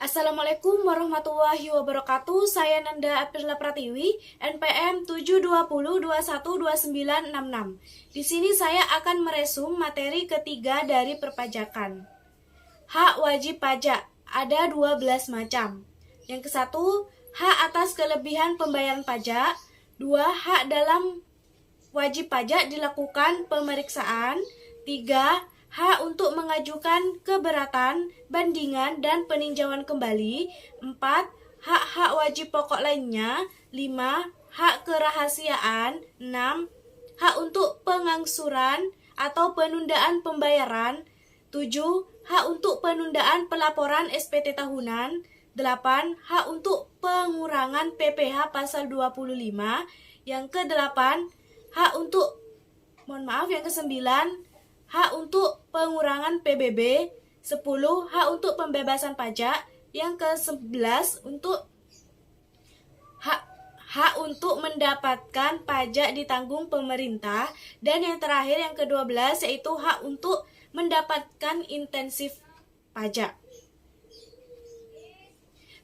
Assalamualaikum warahmatullahi wabarakatuh. Saya Nanda Aprila Pratiwi, NPM 720212966. Di sini saya akan meresum materi ketiga dari perpajakan. Hak wajib pajak ada 12 macam. Yang ke satu, hak atas kelebihan pembayaran pajak. Dua, hak dalam wajib pajak dilakukan pemeriksaan. Tiga, hak untuk mengajukan keberatan, bandingan, dan peninjauan kembali. 4. Hak-hak wajib pokok lainnya. 5. Hak kerahasiaan. 6. Hak untuk pengangsuran atau penundaan pembayaran. 7. Hak untuk penundaan pelaporan SPT tahunan. 8. Hak untuk pengurangan PPh pasal 25. Yang ke-8, hak untuk yang ke-9, hak untuk pengurangan PBB. 10. Hak untuk pembebasan pajak. Yang ke-11 untuk hak untuk mendapatkan pajak ditanggung pemerintah. Dan yang terakhir yang ke-12 yaitu hak untuk mendapatkan intensif pajak.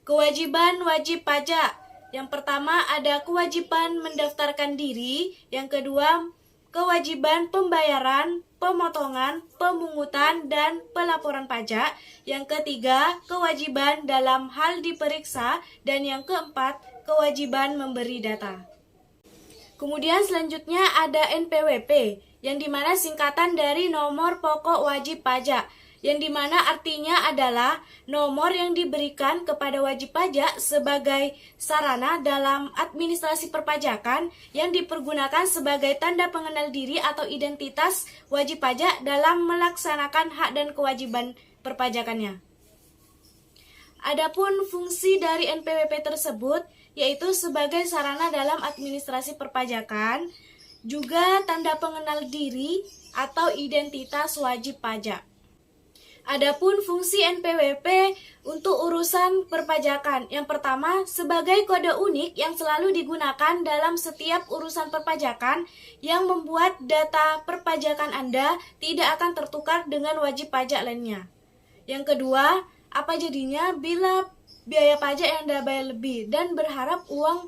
Kewajiban wajib pajak. Yang pertama ada kewajiban mendaftarkan diri. Yang kedua, kewajiban pembayaran, pemotongan, pemungutan, dan pelaporan pajak. Yang ketiga, kewajiban dalam hal diperiksa. Dan yang keempat, kewajiban memberi data. Kemudian selanjutnya ada NPWP, yang dimana singkatan dari nomor pokok wajib pajak, yang dimana artinya adalah nomor yang diberikan kepada wajib pajak sebagai sarana dalam administrasi perpajakan yang dipergunakan sebagai tanda pengenal diri atau identitas wajib pajak dalam melaksanakan hak dan kewajiban perpajakannya. Adapun fungsi dari NPWP tersebut yaitu sebagai sarana dalam administrasi perpajakan, juga tanda pengenal diri atau identitas wajib pajak. Adapun fungsi NPWP untuk urusan perpajakan. Yang pertama, sebagai kode unik yang selalu digunakan dalam setiap urusan perpajakan yang membuat data perpajakan Anda tidak akan tertukar dengan wajib pajak lainnya. Yang kedua, apa jadinya bila biaya pajak yang Anda bayar lebih dan berharap uang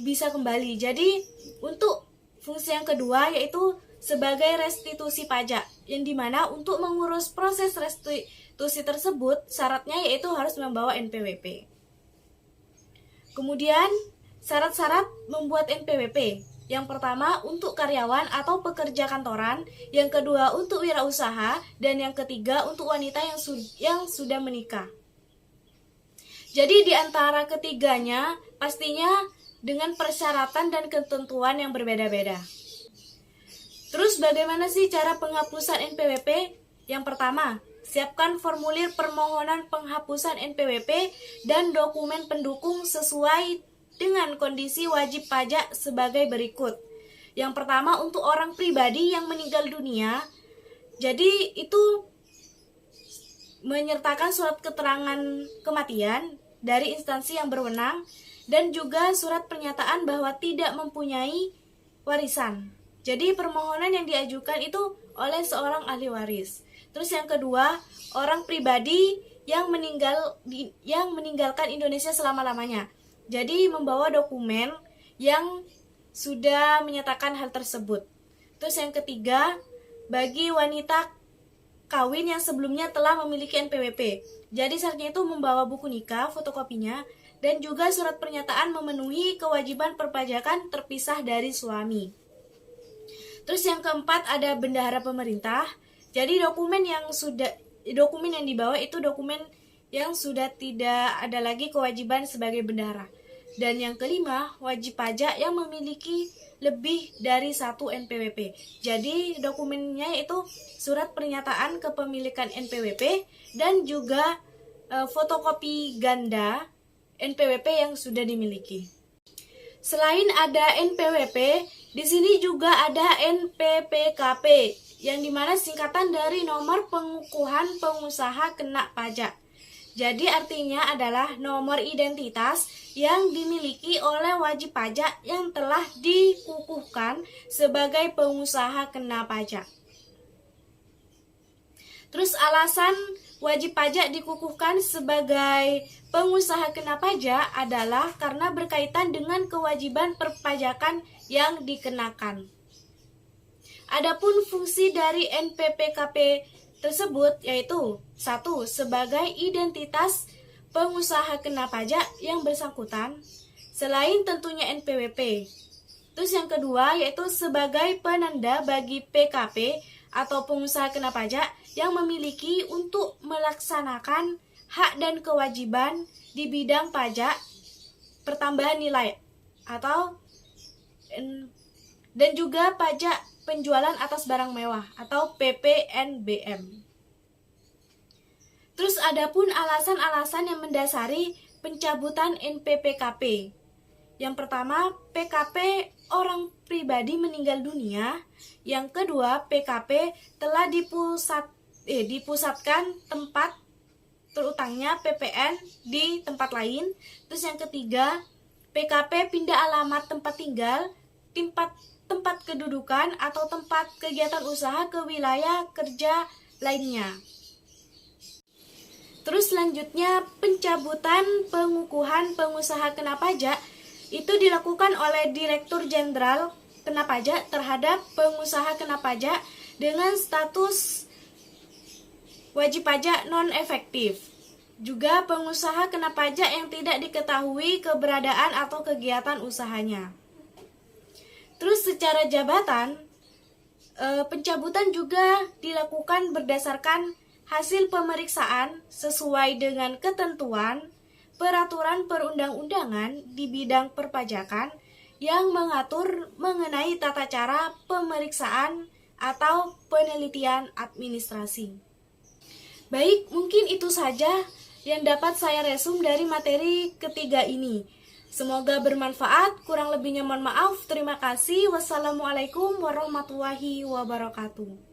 bisa kembali. Jadi, untuk fungsi yang kedua yaitu sebagai restitusi pajak, yang dimana untuk mengurus proses restitusi tersebut syaratnya yaitu harus membawa NPWP. Kemudian syarat-syarat membuat NPWP. Yang pertama untuk karyawan atau pekerja kantoran, yang kedua untuk wirausaha, dan yang ketiga untuk wanita yang sudah menikah. Jadi di antara ketiganya pastinya dengan persyaratan dan ketentuan yang berbeda-beda. Terus bagaimana sih cara penghapusan NPWP? Yang pertama, siapkan formulir permohonan penghapusan NPWP dan dokumen pendukung sesuai dengan kondisi wajib pajak sebagai berikut. Yang pertama untuk orang pribadi yang meninggal dunia. Jadi itu menyertakan surat keterangan kematian dari instansi yang berwenang dan juga surat pernyataan bahwa tidak mempunyai warisan. Jadi permohonan yang diajukan itu oleh seorang ahli waris. Terus yang kedua, orang pribadi yang meninggalkan Indonesia selama-lamanya. Jadi membawa dokumen yang sudah menyatakan hal tersebut. Terus yang ketiga, bagi wanita kawin yang sebelumnya telah memiliki NPWP. Jadi syaratnya itu membawa buku nikah, fotokopinya, dan juga surat pernyataan memenuhi kewajiban perpajakan terpisah dari suami. Terus yang keempat ada bendahara pemerintah. Jadi dokumen yang dibawa itu dokumen yang sudah tidak ada lagi kewajiban sebagai bendahara. Dan yang kelima, wajib pajak yang memiliki lebih dari satu NPWP. Jadi dokumennya itu surat pernyataan kepemilikan NPWP dan juga fotokopi ganda NPWP yang sudah dimiliki. Selain ada NPWP, di sini juga ada NPPKP, yang dimana singkatan dari nomor pengukuhan pengusaha kena pajak. Jadi artinya adalah nomor identitas yang dimiliki oleh wajib pajak yang telah dikukuhkan sebagai pengusaha kena pajak. Terus alasan wajib pajak dikukuhkan sebagai pengusaha kena pajak adalah karena berkaitan dengan kewajiban perpajakan yang dikenakan. Adapun fungsi dari NPPKP tersebut yaitu 1. Sebagai identitas pengusaha kena pajak yang bersangkutan selain tentunya NPWP. Terus yang kedua yaitu sebagai penanda bagi PKP atau pengusaha kena pajak yang memiliki untuk melaksanakan hak dan kewajiban di bidang pajak pertambahan nilai atau dan juga pajak penjualan atas barang mewah atau PPNBM. Terus adapun alasan-alasan yang mendasari pencabutan NPPKP. Yang pertama, PKP orang pribadi meninggal dunia. Yang kedua, PKP telah dipusatkan tempat terutangnya PPN di tempat lain. Terus yang ketiga, PKP pindah alamat tempat tinggal, tempat kedudukan atau tempat kegiatan usaha ke wilayah kerja lainnya. Terus selanjutnya, pencabutan pengukuhan pengusaha kena pajak itu dilakukan oleh Direktur Jenderal Kena Pajak terhadap pengusaha kena pajak dengan status wajib pajak non-efektif. Juga pengusaha kena pajak yang tidak diketahui keberadaan atau kegiatan usahanya. Terus secara jabatan, pencabutan juga dilakukan berdasarkan hasil pemeriksaan sesuai dengan ketentuan peraturan perundang-undangan di bidang perpajakan yang mengatur mengenai tata cara pemeriksaan atau penelitian administrasi. Baik, mungkin itu saja yang dapat saya resum dari materi ketiga ini. Semoga bermanfaat, kurang lebihnya mohon maaf. Terima kasih. Wassalamualaikum warahmatullahi wabarakatuh.